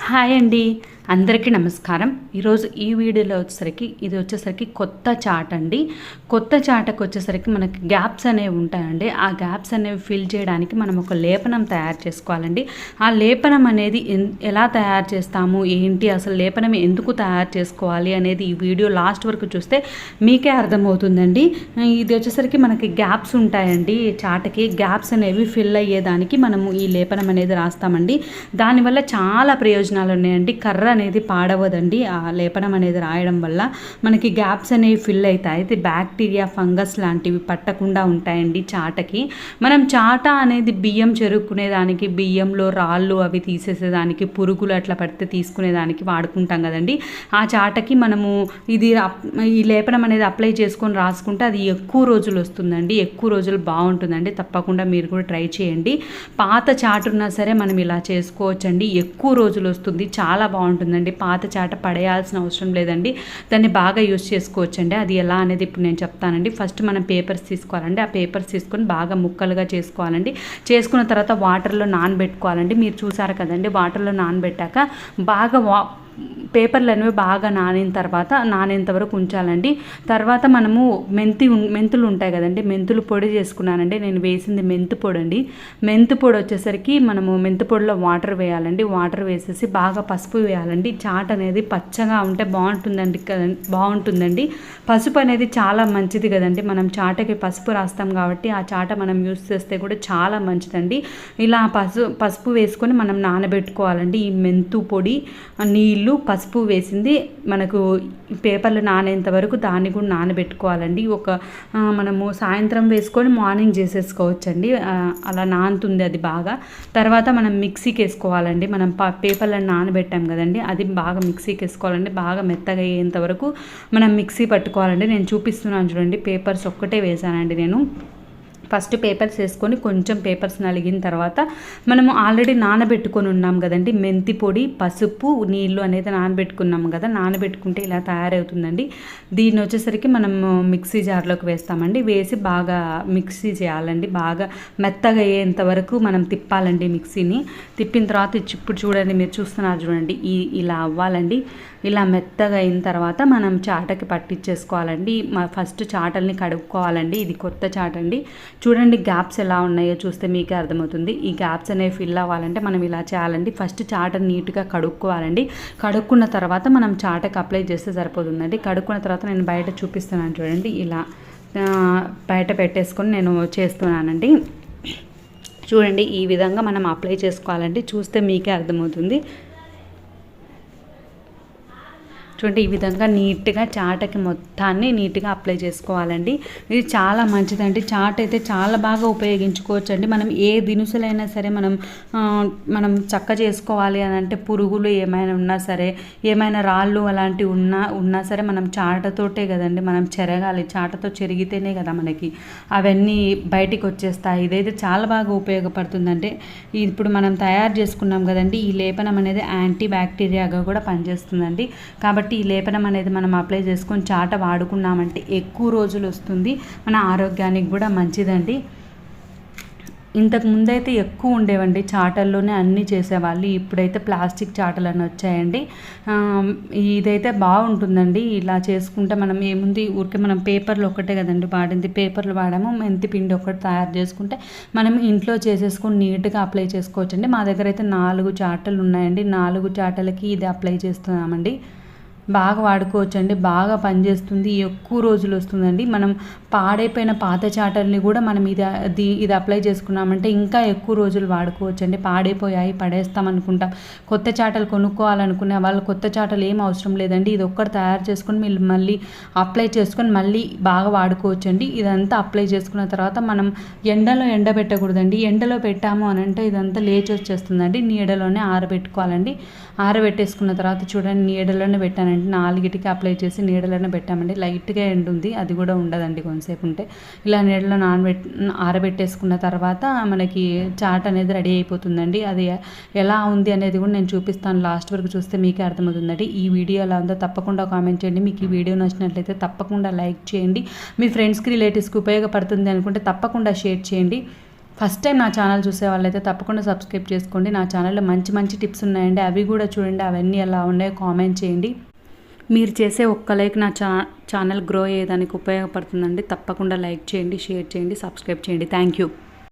Hi అండి, అందరికీ నమస్కారం. ఈరోజు ఈ వీడియోలో వచ్చేసరికి కొత్త చాట్ అండి. కొత్త చాటకు వచ్చేసరికి మనకి గ్యాప్స్ అనేవి ఉంటాయండి. ఆ గ్యాప్స్ అనేవి ఫిల్ చేయడానికి మనం ఒక లేపనం తయారు చేసుకోవాలండి. ఆ లేపనం అనేది ఎలా తయారు చేస్తాము, ఏంటి, అసలు లేపనం ఎందుకు తయారు చేసుకోవాలి అనేది ఈ వీడియో లాస్ట్ వరకు చూస్తే మీకే అర్థమవుతుందండి. ఇది వచ్చేసరికి మనకి గ్యాప్స్ ఉంటాయండి. చాటకి గ్యాప్స్ అనేవి ఫిల్ అయ్యేదానికి మనము ఈ లేపనం అనేది రాస్తామండి. దానివల్ల చాలా ప్రయోజనాలు ఉన్నాయండి. కర్ర అనేది పాడవదండి. ఆ లేపనం అనేది రాయడం వల్ల మనకి గ్యాప్స్ అనేవి ఫిల్ అవుతాయి. ఇది బ్యాక్టీరియా, ఫంగస్ లాంటివి పట్టకుండా ఉంటాయండి చాటకి. మనం చాట అనేది బియ్యం చెరుక్కునేదానికి, బియ్యంలో రాళ్ళు అవి తీసేసేదానికి, పురుగులు అట్లా పడితే తీసుకునేదానికి వాడుకుంటాం కదండి. ఆ చాటకి మనము ఈ లేపనం అనేది అప్లై చేసుకొని రాసుకుంటే అది ఎక్కువ రోజులు వస్తుందండి. ఎక్కువ రోజులు బాగుంటుందండి. తప్పకుండా మీరు కూడా ట్రై చేయండి. పాత చాటు ఉన్నా సరే మనం ఇలా చేసుకోవచ్చండి. ఎక్కువ రోజులు వస్తుంది, చాలా బాగుంటుందండి. పాత చాట పడేయాల్సిన అవసరం లేదండి. దాన్ని బాగా యూజ్ చేసుకోవచ్చండి. అది ఎలా అనేది ఇప్పుడు నేను చెప్తానండి. ఫస్ట్ మనం పేపర్స్ తీసుకోవాలండి. ఆ పేపర్స్ తీసుకొని బాగా ముక్కలుగా చేసుకోవాలండి. చేసుకున్న తర్వాత వాటర్లో నానబెట్టుకోవాలండి. మీరు చూసారు కదండి, వాటర్లో నానబెట్టాక బాగా పేపర్లు అనేవి బాగా నానేంత వరకు ఉంచాలండి. తర్వాత మనము మెంతులు ఉంటాయి కదండి, మెంతులు పొడి చేసుకున్నానండి. నేను వేసింది మెంతు పొడి అండి. మెంతు పొడి వచ్చేసరికి మనము మెంతు పొడిలో వాటర్ వేయాలండి. వాటర్ వేసేసి బాగా పసుపు వేయాలండి. చాట్ అనేది పచ్చగా ఉంటే బాగుంటుందండి. పసుపు అనేది చాలా మంచిది కదండి. మనం చాటకి పసుపు రాస్తాం కాబట్టి ఆ చాట మనం యూస్ చేస్తే కూడా చాలా మంచిదండి. ఇలా పసుపు వేసుకొని మనం నానబెట్టుకోవాలండి. ఈ మెంతు పొడి, నీళ్ళు, పసుపు వేసింది మనకు పేపర్లు నానేంత వరకు దాన్ని కూడా నానబెట్టుకోవాలండి. మనము సాయంత్రం వేసుకొని మార్నింగ్ చేసేసుకోవచ్చండి. అలా నానుతుంది అది బాగా. తర్వాత మనం మిక్సీకి వేసుకోవాలండి. మనం పేపర్లను నానబెట్టాం కదండి, అది బాగా మిక్సీకి వేసుకోవాలండి. బాగా మెత్తగా అయ్యేంత వరకు మనం మిక్సీ పట్టుకోవాలండి. నేను చూపిస్తున్నాను చూడండి, పేపర్స్ ఒక్కటే వేసానండి నేను. ఫస్ట్ పేపర్స్ వేసుకొని కొంచెం పేపర్స్ నలిగిన తర్వాత మనము ఆల్రెడీ నానబెట్టుకొని ఉన్నాం కదండి, మెంతి పొడి, పసుపు, నీళ్ళు అనేది నానబెట్టుకున్నాం కదా. నానబెట్టుకుంటే ఇలా తయారవుతుందండి. దీన్ని వచ్చేసరికి మనం మిక్సీ జార్లోకి వేస్తామండి. వేసి బాగా మిక్సీ చేయాలండి. బాగా మెత్తగా అయ్యేంత వరకు మనం తిప్పాలండి మిక్సీని. తిప్పిన తర్వాత ఇప్పుడు చూడండి, మీరు చూస్తున్నారు చూడండి, ఇలా అవ్వాలండి. ఇలా మెత్తగా అయిన తర్వాత మనం చాటకి పట్టించేసుకోవాలండి. ఫస్ట్ చాటల్ని కడుక్కోవాలండి. ఇది కొత్త చాట అండి. చూడండి గ్యాప్స్ ఎలా ఉన్నాయో చూస్తే మీకే అర్థమవుతుంది. ఈ గ్యాప్స్ అనేవి ఫిల్ అవ్వాలంటే మనం ఇలా చేయాలండి. ఫస్ట్ చాటని నీట్గా కడుక్కోవాలండి. కడుక్కున్న తర్వాత మనం చాటకి అప్లై చేస్తే సరిపోతుందండి. కడుక్కున్న తర్వాత నేను బయట చూపిస్తున్నాను చూడండి, ఇలా బయట పెట్టేసుకొని నేను చేస్తున్నానండి. చూడండి, ఈ విధంగా మనం అప్లై చేసుకోవాలండి. చూస్తే మీకే అర్థమవుతుంది. చూడండి, ఈ విధంగా నీట్గా చాటకి మొత్తాన్ని నీట్గా అప్లై చేసుకోవాలండి. ఇది చాలా మంచిదండి. చాట్ అయితే చాలా బాగా ఉపయోగించుకోవచ్చండి. మనం ఏ దినుసులైనా సరే మనం చక్క చేసుకోవాలి అని అంటే, పురుగులు ఏమైనా ఉన్నా సరే, ఏమైనా రాళ్ళు అలాంటివి ఉన్నా సరే మనం చాటతోటే కదండి మనం చెరగాలి. చాటతో చెరిగితేనే కదా మనకి అవన్నీ బయటికి వచ్చేస్తాయి. ఇదైతే చాలా బాగా ఉపయోగపడుతుందంటే, ఇప్పుడు మనం తయారు చేసుకున్నాం కదండి, ఈ లేపనం అనేది యాంటీ బ్యాక్టీరియాగా కూడా పనిచేస్తుందండి. కాబట్టి ఈ లేపనం అనేది మనం అప్లై చేసుకొని చాట వాడుకున్నామంటే ఎక్కువ రోజులు వస్తుంది. మన ఆరోగ్యానికి కూడా మంచిదండి. ఇంతకు ముందైతే ఎక్కువ ఉండేవండి, చాటల్లోనే అన్నీ చేసేవాళ్ళు. ఇప్పుడైతే ప్లాస్టిక్ చాటలు అని వచ్చాయండి. ఇదైతే బాగుంటుందండి. ఇలా చేసుకుంటే మనం ఏముంది, ఊరికే మనం పేపర్లు ఒక్కటే కదండి వాడింది. పేపర్లు వాడాము, మెంతి పిండి ఒకటి తయారు చేసుకుంటే మనం ఇంట్లో చేసేసుకొని నీట్గా అప్లై చేసుకోవచ్చండి. మా దగ్గర అయితే 4 చాటలు ఉన్నాయండి. 4 చాటలకి ఇది అప్లై చేస్తున్నామండి. బాగా వాడుకోవచ్చండి. బాగా పనిచేస్తుంది. ఎక్కువ రోజులు వస్తుందండి. మనం పాడైపోయిన పాత చాటల్ని కూడా మనం ఇది అప్లై చేసుకున్నామంటే ఇంకా ఎక్కువ రోజులు వాడుకోవచ్చండి. పాడైపోయాయి పడేస్తాం అనుకుంటాం. కొత్త చాటలు కొనుక్కోవాలనుకునే వాళ్ళు కొత్త చాటలు ఏం అవసరం లేదండి. ఇది ఒక్కటి తయారు చేసుకొని మీరు మళ్ళీ అప్లై చేసుకొని మళ్ళీ బాగా వాడుకోవచ్చండి. ఇదంతా అప్లై చేసుకున్న తర్వాత మనం ఎండలో ఎండబెట్టకూడదండి. ఎండలో పెట్టాము అని అంటే ఇదంతా లేచి వచ్చేస్తుందండి. నీడలోనే ఆరబెట్టుకోవాలండి. ఆరబెట్టేసుకున్న తర్వాత చూడండి, నీడలోనే పెట్టానండి. 4కి అప్లై చేసి నీడలోనే పెట్టామండి. లైట్గా ఎండ ఉంది, అది కూడా ఉండదండి కొంతసేపు ఉంటే. ఇలా నీడలో ఆరబెట్టేసుకున్న తర్వాత మనకి చాట్ అనేది రెడీ అయిపోతుందండి. అది ఎలా ఉంది అనేది కూడా నేను చూపిస్తాను. లాస్ట్ వరకు చూస్తే మీకే అర్థమవుతుందండి. ఈ వీడియో ఎలా ఉందో తప్పకుండా కామెంట్ చేయండి. మీకు ఈ వీడియో నచ్చినట్లయితే తప్పకుండా లైక్ చేయండి. మీ ఫ్రెండ్స్కి, రిలేటివ్స్కి ఉపయోగపడుతుంది అనుకుంటే తప్పకుండా షేర్ చేయండి. ఫస్ట్ టైం నా ఛానల్ చూసే వాళ్ళైతే తప్పకుండా సబ్స్క్రైబ్ చేసుకోండి. నా ఛానల్లో మంచి మంచి టిప్స్ ఉన్నాయండి, అవి కూడా చూడండి. అవన్నీ ఎలా ఉన్నాయో కామెంట్ చేయండి. మీరు చేసే ఒక్క లైక్ నా ఛానల్ గ్రో అయ్యేదానికి ఉపయోగపడుతుందండి. తప్పకుండా లైక్ చేయండి, షేర్ చేయండి, సబ్స్క్రైబ్ చేయండి. Thank you.